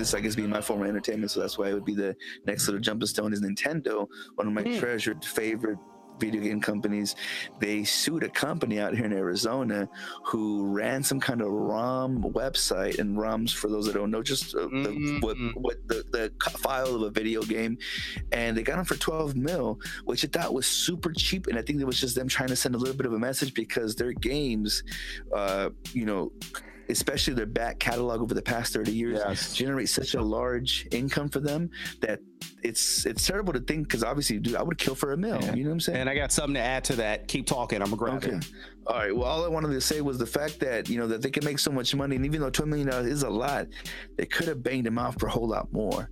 this, I guess, being my form of entertainment, so that's why it would be the next little jumping stone is Nintendo, one of my treasured favorite video game companies. They sued a company out here in Arizona who ran some kind of ROM website, and ROMs, for those that don't know, just the file of a video game, and they got them for 12 mil, which I thought was super cheap. And I think it was just them trying to send a little bit of a message, because their games, especially their back catalog over the past 30 years, generate such a large income for them that it's terrible to think, because obviously, dude, I would kill for $1 million. You know what I'm saying? And I got something to add to that. Keep talking. I'm gonna grab it. All right. Well, all I wanted to say was the fact that, that they can make so much money, and even though $2 million is a lot, they could have banged them out for a whole lot more.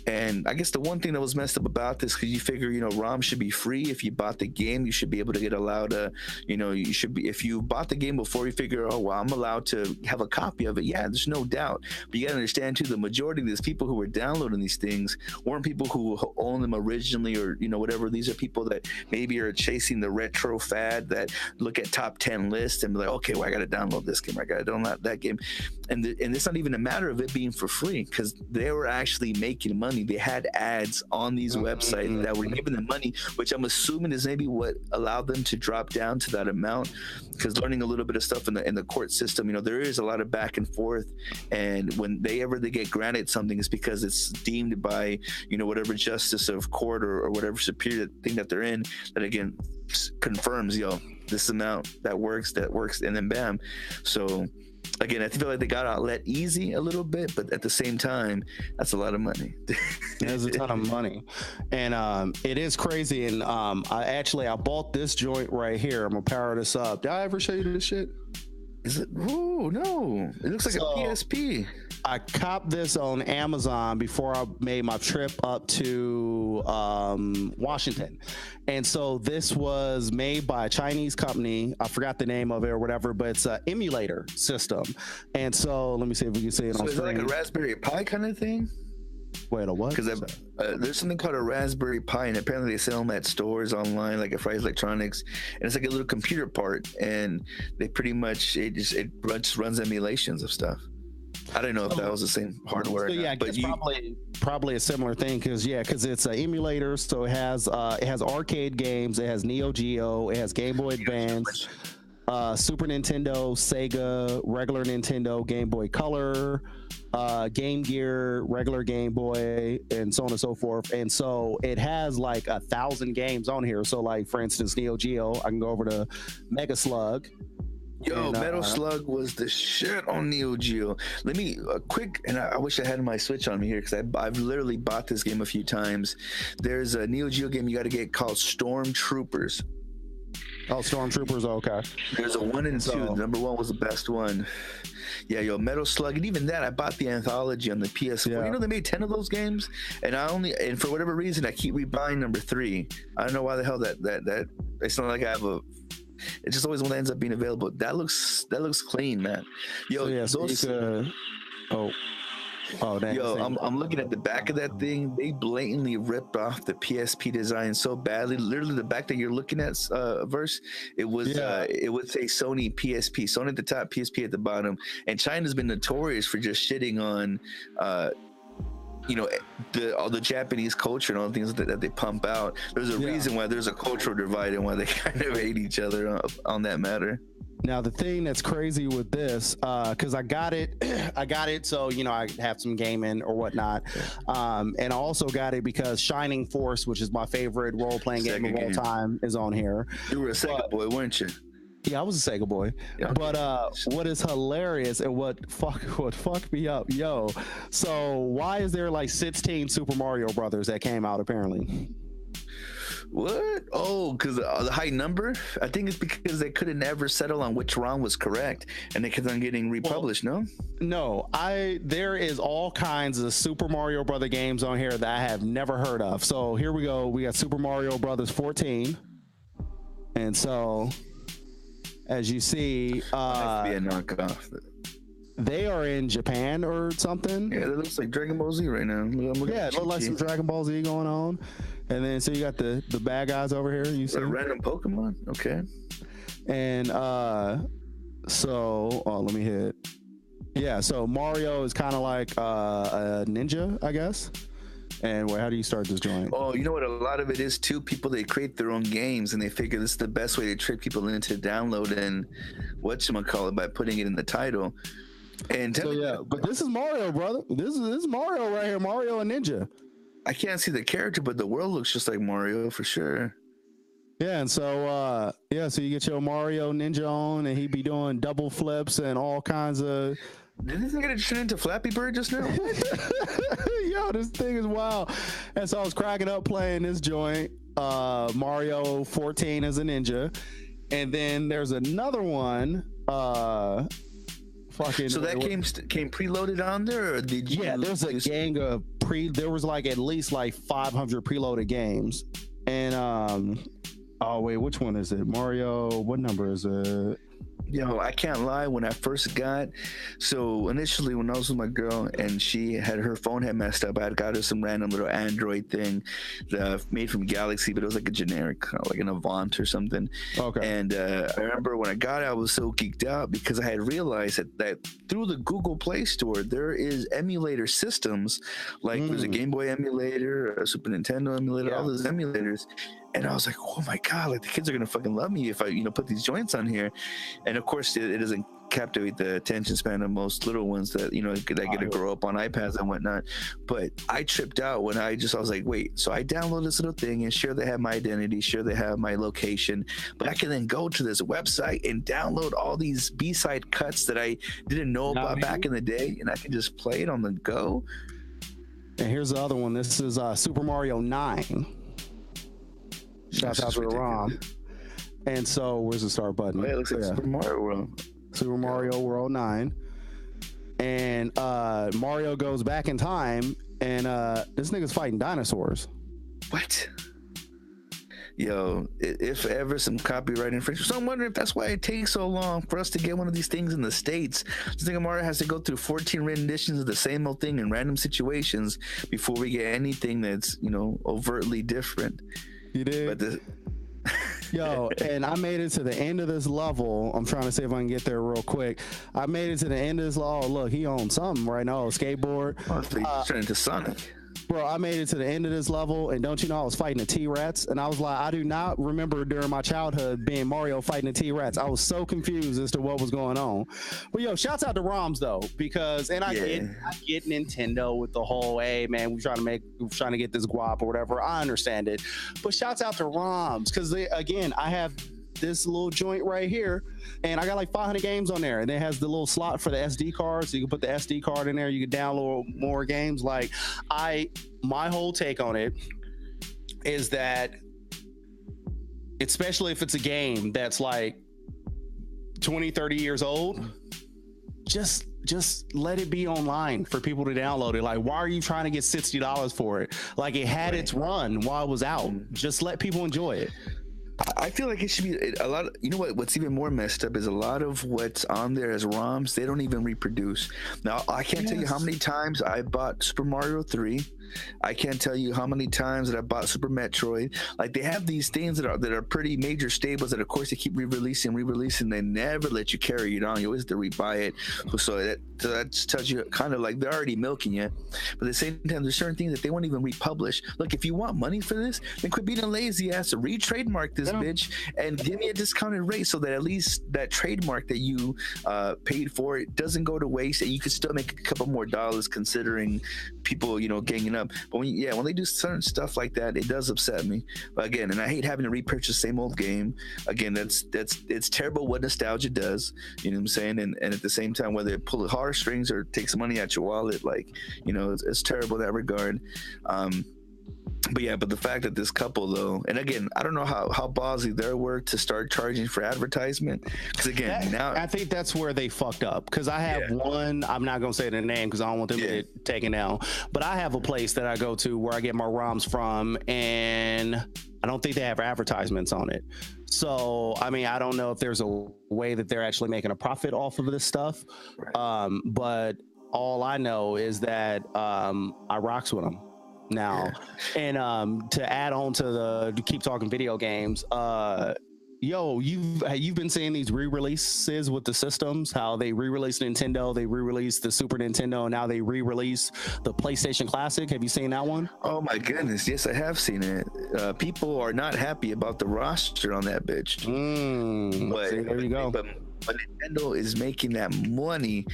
And I guess the one thing that was messed up about this, because you figure, ROM should be free. If you bought the game, you should be able to get allowed to, you should be, if you bought the game before, you figure, oh, well, I'm allowed to have a copy of it. Yeah, there's no doubt. But you got to understand, too, the majority of these people who were downloading these things weren't people who owned them originally, or, whatever. These are people that maybe are chasing the retro fad, that look at top 10 lists and be like, okay, well, I got to download this game, I got to download that game. And it's not even a matter of it being for free, because they were actually making money. They had ads on these websites that were giving them money, which I'm assuming is maybe what allowed them to drop down to that amount. Because learning a little bit of stuff in the court system, there is a lot of back and forth, and when they get granted something, it's because it's deemed by whatever justice of court or whatever superior thing that they're in, that again confirms, this amount that works, and then bam. So again, I feel like they got out let easy a little bit, but at the same time, that's a lot of money. There's a ton of money, and it is crazy. And I bought this joint right here. I'm gonna power this up. Did I ever show you this shit? Is it? Oh no! It looks like a PSP. I copped this on Amazon before I made my trip up to Washington. And so this was made by a Chinese company. I forgot the name of it or whatever, but it's an emulator system. And so let me see if we can see it on screen. Is it like a Raspberry Pi kind of thing? Wait, a what? Because there's something called a Raspberry Pi, and apparently they sell them at stores online, like at Fry's Electronics, and it's like a little computer part, and they pretty much it just runs emulations of stuff. I don't know if that was the same hardware. So yeah, but probably a similar thing, because it's an emulator, so it has arcade games, it has Neo Geo, it has Game Boy Advance, Super Nintendo, Sega, regular Nintendo, Game Boy Color, Game Gear, regular Game Boy, and so on and so forth. And so it has like 1,000 games on here. So like, for instance, Neo Geo, I can go over to Mega Slug. Yo, Metal Slug was the shit on Neo Geo. Let me quick, and I wish I had my Switch on me here, because I've literally bought this game a few times. There's a Neo Geo game you got to get called Stormtroopers. Oh, Stormtroopers, okay. There's a 1 and 2. Number 1 was the best one. Yeah, yo, Metal Slug, and even that, I bought the anthology on the PS4. Yeah. They made 10 of those games, and for whatever reason, I keep rebuying number 3. I don't know why the hell that it's not like I have a. It just always ends up being available. That looks clean, man. Yo, I'm looking at the back of that thing. They blatantly ripped off the PSP design so badly. Literally, the back that you're looking at, Verse, it would say Sony PSP. Sony at the top, PSP at the bottom. And China's been notorious for just shitting on all the Japanese culture and all the things that they pump out. There's a reason why there's a cultural divide and why they kind of hate each other on that matter. Now, the thing that's crazy with this, because I got it, so, I have some gaming or whatnot. And I also got it because Shining Force, which is my favorite role-playing game of all time, is on here. You were a Sega boy, weren't you? Yeah, I was a Sega boy. Yeah, okay. But what is hilarious and what fucked me up, so why is there like 16 Super Mario Brothers that came out apparently? What? Oh, because the high number? I think it's because they couldn't ever settle on which ROM was correct, and they kept on getting republished. No, there is all kinds of Super Mario Brother games on here that I have never heard of. So here we go. We got Super Mario Brothers 14, and so as you see, has to be a knockoff. They are in Japan or something. Yeah, it looks like Dragon Ball Z right now. Yeah, it looks like some Dragon Ball Z going on. And then so you got the bad guys over here. You see random Pokemon. Okay. And let me hit. Yeah, so Mario is kind of like a ninja, I guess. And how do you start this joint? Oh, you know what? A lot of it is too. People, they create their own games and they figure this is the best way to trick people into download and whatchamacallit by putting it in the title. And So yeah, but this is Mario, brother. This is Mario right here, Mario and Ninja. I can't see the character, but the world looks just like Mario for sure. Yeah, and so so you get your Mario Ninja on, and he be doing double flips and all kinds of. Did this nigga turn into Flappy Bird just now? Yo, this thing is wild. And so I was cracking up playing this joint, Mario 14 as a ninja, and then there's another one. So that came preloaded on there, or did you? Yeah, there's a gang of There was like at least like 500 preloaded games, and oh wait, which one is it? Mario, what number is it? Yo, I can't lie. When I first got, so initially when I was with my girl and she had her phone had messed up, I had got her some random little Android thing made from Galaxy, but it was like a generic, like an Avant or something. Okay. And I remember when I got it, I was so geeked out because I had realized that through the Google Play Store, there is emulator systems. Like there's a Game Boy emulator, a Super Nintendo emulator, all those emulators. And I was like, oh my God, like the kids are going to fucking love me if I, put these joints on here. And of course, it doesn't captivate the attention span of most little ones that, that get to grow up on iPads and whatnot. But I tripped out when I was like, wait, so I download this little thing and sure they have my identity, sure they have my location, but I can then go to this website and download all these B-side cuts that I didn't know about back in the day. And I can just play it on the go. And here's the other one. This is Super Mario 9. Shout out to the ROM. And so, where's the start button? Oh, yeah, it looks like Super Mario World. Super Mario World 9. And Mario goes back in time, and this nigga's fighting dinosaurs. What? Yo, if ever some copyright infringement. So I'm wondering if that's why it takes so long for us to get one of these things in the States. I think Mario has to go through 14 renditions of the same old thing in random situations before we get anything that's, overtly different. You did. Yo, and I made it to the end of this level. I'm trying to see if I can get there real quick. I made it to the end of this level. Oh, look, he owns something right now, a skateboard. Oh, so he's turning into Sonic. Bro, I made it to the end of this level, and don't you know I was fighting a T-Rex? And I was like, I do not remember during my childhood being Mario fighting a T-Rex. I was so confused as to what was going on. But yo, shouts out to ROMs though, because I get Nintendo with the whole, hey man, we're trying to get this guap or whatever. I understand it, but shouts out to ROMs because again, I have this little joint right here, and I got like 500 games on there, and it has the little slot for the SD card, so you can put the SD card in there, you can download more games. Like my whole take on it is that, especially if it's a game that's like 20-30 years old, just let it be online for people to download it. Like, why are you trying to get $60 for it? Like, it had its run while it was out. Just let people enjoy it. I feel like it should be a lot. What's even more messed up is a lot of what's on there as ROMs, they don't even reproduce. Now, I can't tell you how many times I bought Super Mario 3. I can't tell you how many times that I bought Super Metroid. Like, they have these things that are pretty major staples that, of course, they keep re-releasing. They never let you carry it on. You always have to rebuy it. So that tells you kind of like they're already milking you. But at the same time, there's certain things that they won't even republish. Look, if you want money for this, then quit being a lazy ass. Re-trademark this bitch and give me a discounted rate so that at least that trademark that you paid for it doesn't go to waste, and you can still make a couple more dollars considering people, ganging up. But when they do certain stuff like that, it does upset me. But again, and I hate having to repurchase the same old game. Again, it's terrible what nostalgia does. You know what I'm saying? And at the same time, whether it pull the heartstrings or take some money out your wallet, like, it's terrible in that regard. But the fact that this couple though, and again, I don't know how ballsy they were to start charging for advertisement, because again, now I think that's where they fucked up. Because I have one, I'm not gonna say the name because I don't want them to get taken out, but I have a place that I go to where I get my ROMs from, and I don't think they have advertisements on it. So I mean, I don't know if there's a way that they're actually making a profit off of this stuff. Right. But all I know is that I rocks with them now. And to add on to keep talking video games, Yo, you've been seeing these re-releases with the systems, how they re-released Nintendo, they re-released the Super Nintendo, and now they re-release the PlayStation Classic. Have you seen that one? Oh my goodness, yes, I have seen it. People are not happy about the roster on that bitch. But See, there you go. But Nintendo is making that money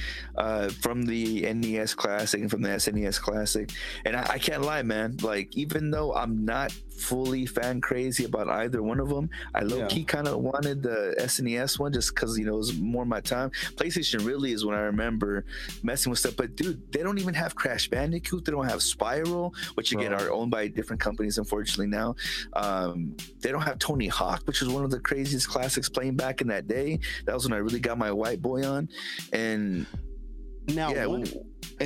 from the NES Classic and from the SNES Classic, and I can't lie, man. Like, even though I'm not fully fan crazy about either one of them, I low key kind of wanted the SNES one just because, you know, it was more my time. PlayStation really is when I remember messing with stuff. But dude, they don't even have Crash Bandicoot. They don't have Spiral, which again are owned by different companies, unfortunately now. They don't have Tony Hawk, which was one of the craziest classics playing back in that day. That was when I really got my white boy on. And now, yeah,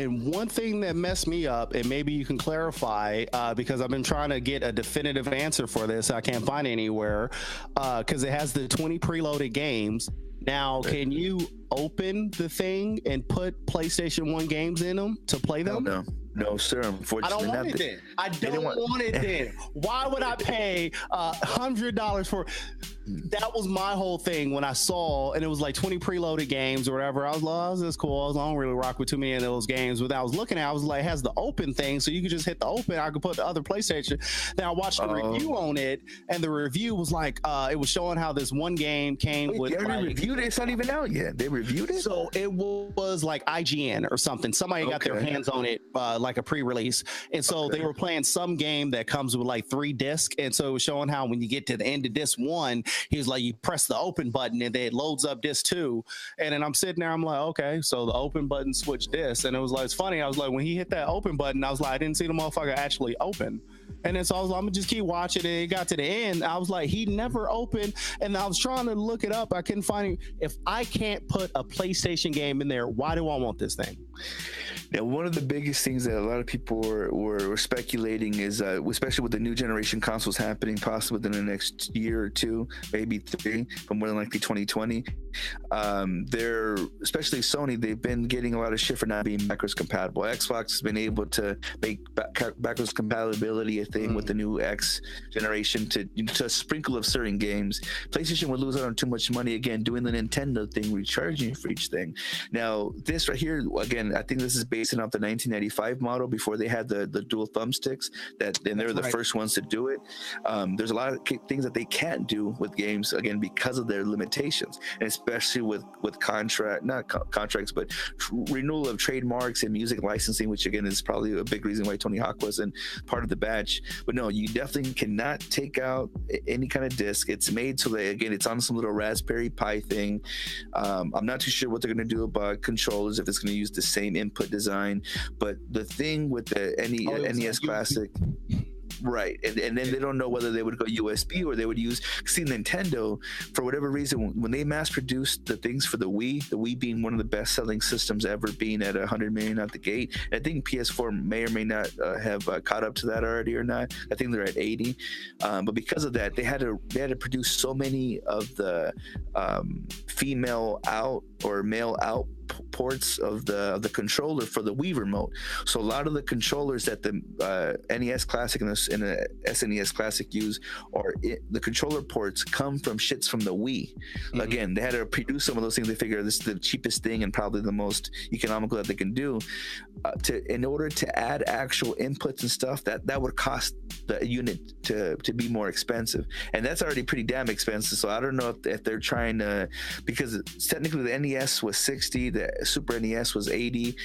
one thing that messed me up, and maybe you can clarify, because I've been trying to get a definitive answer for this, I can't find it anywhere, because it has the 20 preloaded games. Now, can you open the thing and put PlayStation 1 games in them to play them? No, sir. Unfortunately, I don't want it then. I don't want it then. Why would I pay $100 for? That was my whole thing when I saw, and it was like 20 preloaded games or whatever. I was like, oh, this is cool. I don't really rock with too many of those games. But I was looking at, I was like, it has the open thing, so you could just hit the open. I could put the other PlayStation. Then I watched the review on it, and the review was like, it was showing how this one game came with. They already reviewed it. It's not even out yet. They reviewed it. So it was like IGN or something. Somebody got their hands on it, like a pre-release, and so they were playing some game that comes with like 3 discs, and so it was showing how when you get to the end of disc 1, he was like, you press the open button and then it loads up disc 2, and then I'm sitting there, I'm like, okay, so the open button switched discs, and it was like, it's funny, I was like, when he hit that open button, I was like, I didn't see the motherfucker actually open. And then so I was like, I'm gonna just keep watching it. It got to the end. I was like, he never opened. And I was trying to look it up. I couldn't find it. If I can't put a PlayStation game in there, why do I want this thing? Now, one of the biggest things that a lot of people were speculating is, especially with the new generation consoles happening possibly within the next year or 2, maybe 3, but more than likely 2020. They're, especially Sony, they've been getting a lot of shit for not being backwards compatible. Xbox has been able to make backwards compatibility a thing with the new X generation to a sprinkle of certain games. PlayStation would lose out on too much money again doing the Nintendo thing, recharging for each thing. Now, this right here, again, I think this is basing off the 1995 model before they had the dual thumbsticks. And they're the first ones to do it. There's a lot of things that they can't do with games, again, because of their limitations, and especially with contracts, but renewal of trademarks and music licensing, which again is probably a big reason why Tony Hawk wasn't part of the batch. But no, you definitely cannot take out any kind of disc. It's made so that, again, it's on some little Raspberry Pi thing. I'm not too sure what they're going to do about controllers, if it's going to use the same input design. But the thing with the NES Classic, right, and then they don't know whether they would go USB or they would use, see, Nintendo, for whatever reason, when they mass produced the things for the Wii being one of the best selling systems ever, being at 100 million out the gate. I think PS4 may or may not have caught up to that already or not. I think they're at 80, but because of that, they had to produce so many of the female out or male out ports of the controller for the Wii remote. So a lot of the controllers that the NES Classic and the SNES Classic use, the controller ports come from shits from the Wii. Again, they had to produce some of those things. They figure this is the cheapest thing and probably the most economical that they can do. In order to add actual inputs and stuff, that would cost the unit to be more expensive, and that's already pretty damn expensive. So I don't know if they're trying to, because technically the NES was 60, the Super NES was 80,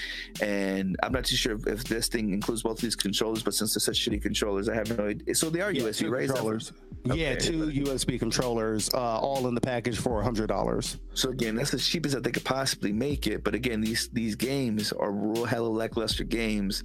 and I'm not too sure if this thing includes both of these controllers, but since they're such shitty controllers, I have no idea. So they are USB, right? Controllers. Okay. Yeah, 2 USB controllers, all in the package for $100. So again, that's as cheap as that they could possibly make it. But again, these games are real hella lackluster games,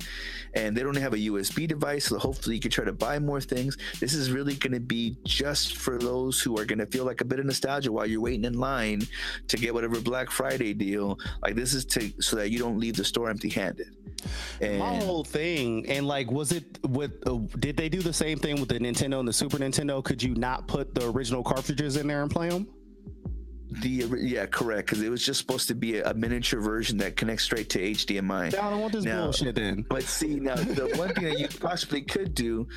and they don't have a USB device, so hopefully you can try to buy more things. This is really going to be just for those who are going to feel like a bit of nostalgia while you're waiting in line to get whatever Black Friday deal. Like, this is so that you don't leave the store empty-handed. And my whole thing, and like, was it with did they do the same thing with the Nintendo and the Super Nintendo? Could you not put the original cartridges in there and play them? Yeah, correct. Because it was just supposed to be a miniature version that connects straight to HDMI. I don't want this bullshit then. But see, now the one thing that you possibly could do,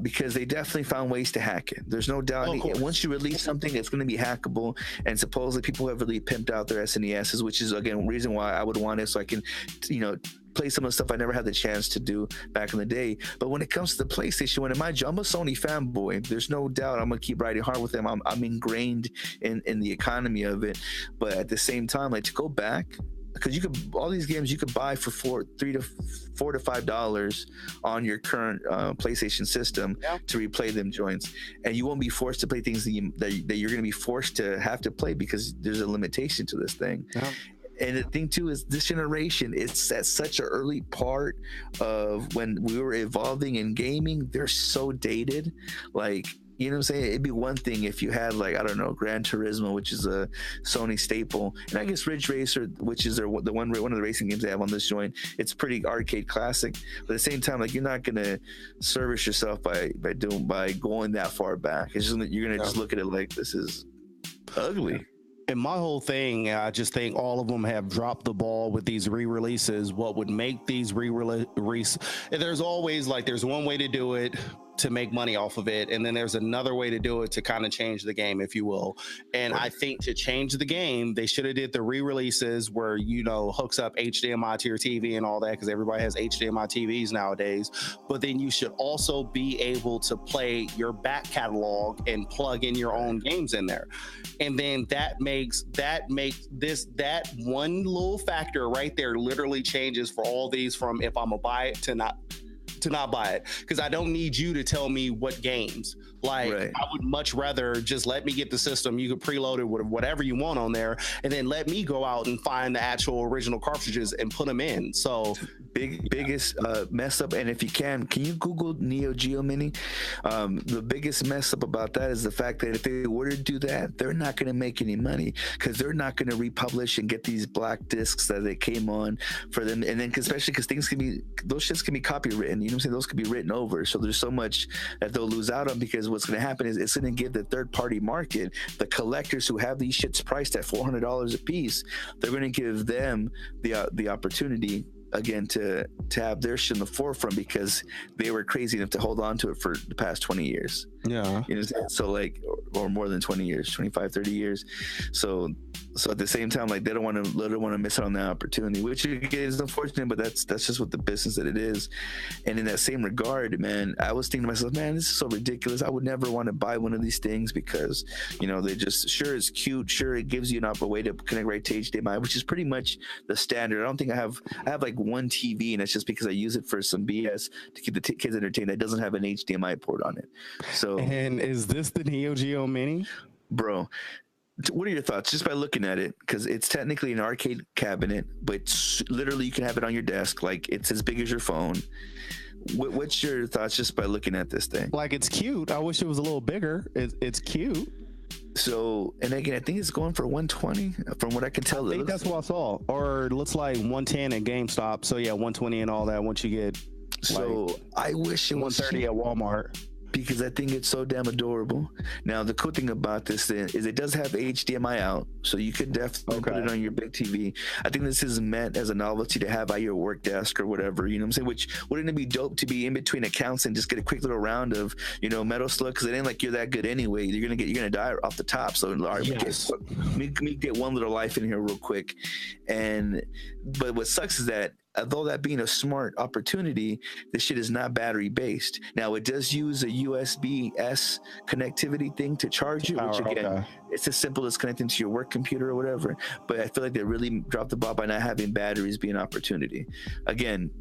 because they definitely found ways to hack it. There's no doubt. Once you release something, it's going to be hackable. And supposedly people have really pimped out their SNESs, which is again reason why I would want it, so I can, play some of the stuff I never had the chance to do back in the day. But when it comes to the PlayStation, when mind you, I'm a Sony fanboy. There's no doubt I'm gonna keep riding hard with them. I'm ingrained in the economy of it. But at the same time, like to go back, because you could all these games you could buy for $4 to $5 on your current PlayStation system to replay them joints, and you won't be forced to play things that you're going to be forced to have to play because there's a limitation to this thing. And the thing too is this generation, it's at such an early part of when we were evolving in gaming. They're so dated. Like, you know what I'm saying? It'd be one thing if you had, like, I don't know, Gran Turismo, which is a Sony staple, and I guess Ridge Racer, which is one of the racing games they have on this joint. It's pretty arcade classic, but at the same time, like, you're not gonna service yourself by going that far back. It's just you're gonna just look at it like this is ugly. And my whole thing, I just think all of them have dropped the ball with these re-releases. What would make these re-release? There's always, like, there's one way to do it to make money off of it, and then there's another way to do it to kind of change the game, if you will. And I think to change the game, they should have did the re-releases where, hooks up HDMI to your TV and all that, because everybody has HDMI TVs nowadays. But then you should also be able to play your back catalog and plug in your own games in there. And then that makes that one little factor right there literally changes for all these, from if I'm gonna buy it to not buy it, because I don't need you to tell me what games. Like, I would much rather just let me get the system. You could preload it with whatever you want on there, and then let me go out and find the actual original cartridges and put them in. So biggest mess up, and if you can you Google Neo Geo Mini? The biggest mess up about that is the fact that if they were to do that, they're not going to make any money, because they're not going to republish and get these black discs that they came on for them. And then especially because those shits can be copywritten, you know what I'm saying? Those could be written over, so there's so much that they'll lose out on, because what's going to happen is it's going to give the third-party market, the collectors who have these shits priced at $400 a piece, they're going to give them the opportunity again to have their shit in the forefront, because they were crazy enough to hold on to it for the past 20 years. So like, or more than 20 years, 25, 30 years. So at the same time, like, they don't want to miss out on that opportunity, which is unfortunate, but that's just what the business that it is. And in that same regard, man, I was thinking to myself, man, this is so ridiculous. I would never want to buy one of these things, because they just, sure, it's cute, sure, it gives you a way to connect right to HDMI, which is pretty much the standard. I don't think I have like one TV, and it's just because I use it for some BS to keep the kids entertained that doesn't have an HDMI port on it. So, and is this the Neo Geo Mini, bro? What are your thoughts just by looking at it? Because it's technically an arcade cabinet, but literally you can have it on your desk, like it's as big as your phone. What's your thoughts just by looking at this thing? Like, it's cute. I wish it was a little bigger. It's cute. So, and again, I think it's going for 120 from what I can tell. I think that's what I saw, or it looks like 110 at GameStop. So yeah, 120 and all that. Once you get, so I wish it was 130 at Walmart, because I think it's so damn adorable. Now, the cool thing about this thing is it does have HDMI out, so you could definitely put it on your big TV. I think this is meant as a novelty to have at your work desk or whatever, you know what I'm saying? Which, wouldn't it be dope to be in between accounts and just get a quick little round of, Metal Slug? Because it ain't like you're that good anyway. You're gonna die off the top. So, yes. me get one little life in here real quick. But what sucks is that, although that being a smart opportunity, this shit is not battery based. Now, it does use a USB-S connectivity thing to charge it, which again, it's as simple as connecting to your work computer or whatever. But I feel like they really dropped the ball by not having batteries be an opportunity. Again,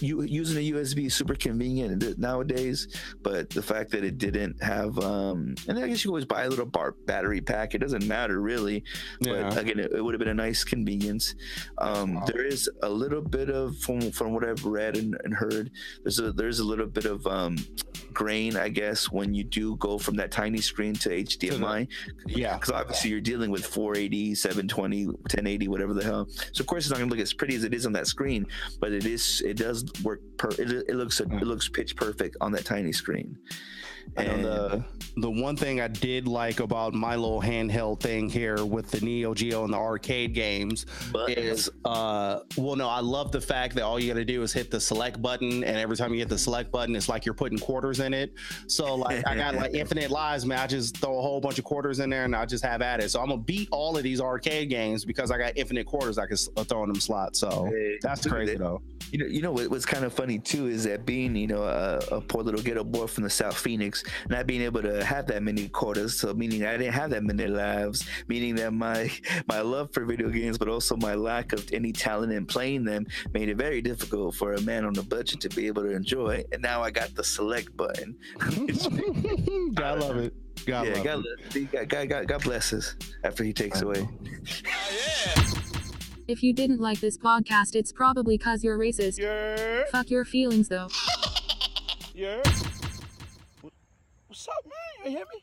using a USB is super convenient nowadays, but the fact that it didn't have and I guess you always buy a little battery pack, it doesn't matter really. But again, it would have been a nice convenience. There is a little bit of, from what I've read and heard, there's a little bit of grain, I guess, when you do go from that tiny screen to HDMI. Because obviously you're dealing with 480, 720, 1080, whatever the hell. So of course it's not gonna look as pretty as it is on that screen, but it does work. It looks pitch perfect on that tiny screen. I know the one thing I did like about my little handheld thing here with the Neo Geo and the arcade games is, well, no, I love the fact that all you got to do is hit the select button, and every time you hit the select button, it's like you're putting quarters in it. So like I got like infinite lives, man. I just throw a whole bunch of quarters in there, and I just have at it. So I'm gonna beat all of these arcade games because I got infinite quarters I can throw in them slots. So that's crazy though. You know what's kind of funny too is that being, you know, a poor little ghetto boy from the South Phoenix, not being able to have that many quarters, so meaning I didn't have that many lives, meaning that my love for video games, but also my lack of any talent in playing them, made it very difficult for a man on a budget to be able to enjoy. And now I got the select button. God love it. God bless us after he takes away. If you didn't like this podcast, it's probably cause you're racist. Yeah. Fuck your feelings though. Yeah. What's up, man? You hear me?